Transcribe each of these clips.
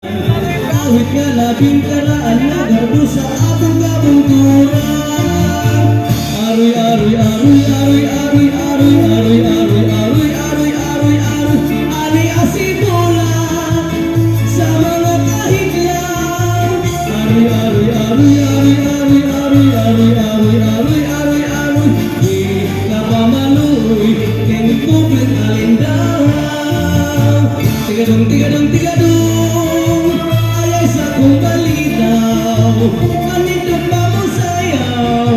Kahit nga labing karaan na garbo sa atong kabungturan. Aroy, aroy, aroy, aroy, aroy, aroy, aroy, aroy, aroy, aroy, aroy, aroy, ali asibola sa mga kahiglang. Aroy, aroy, aroy, aroy, aroy, aroy, aroy, aroy, aroy, aroy, aroy, di ka pa maluoy, keng public alindahan. Tigadong, tigadong, tigadong, ayay sa kong balitaw, manindot pa mo sayaw,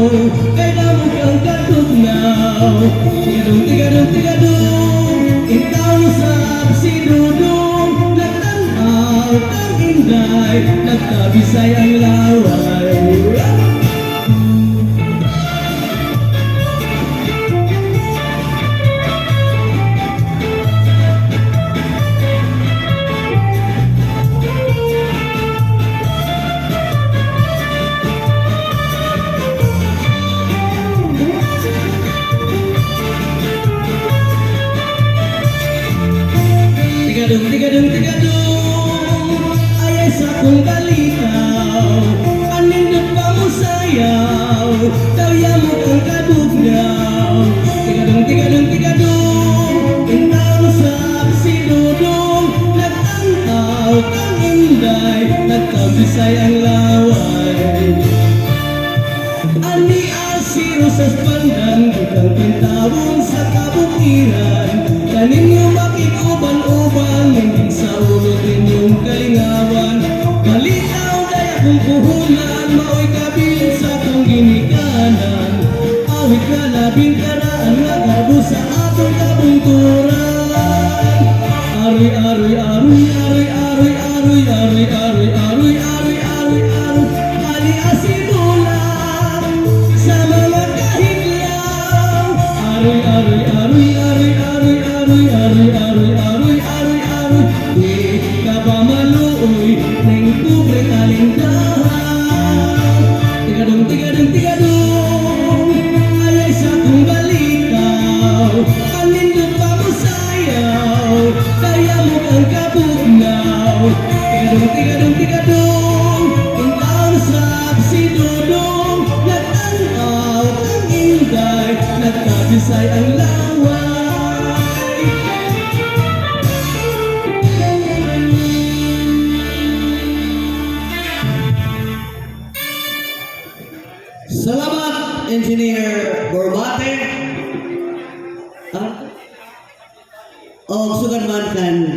kay damo kang katugnaw. Tigadong, tigadong, tigadong, ikaw sa absidudong, nagtanaw kang inday, nagkabisay ang laway. Tigadong, tigadong, tigadong, ayay sa kong balitaw, anindot pa mo sayaw, dawya mo kang kabugnaw. Tigadong, tigadong, tigadong, intaw sa absidudong, nagtanaw kang inday, nagkabisay ang laway. Ani asiro sa pandan, bukang pintawon sa kabukiran, kaninyo makikuban-uban, hindi sa ulo ninyong kalingawan. Malinaw daya kong puhunan, mao'y kabilin sa kong ginikanan. Awit ka labing karaan, nagabo sa atong kabungturan. Aroy, aroy, aroy, aroy, aroy, aroy, aroy, aroy, aroy, aroy, aroy, aroy, ali asibola sa mga kahiglang. Aroy, aroy, aroy, aroy, aroy, aroy, aroy, aroy, aroy, aroy, aroy, di ka ba maluoy, neng pobre kalindahan. Tigadong, tigadong, tigadong, ayay sa kong balitaw, anindot pa mo sayaw, kaya mo kang kabugnaw. Tigadong, tigadong, tigadong, intaw sa absidudong, nagtanaw kang inday, nagkabisay ang laway. Salamat, Engineer Borbate. O sugan man kan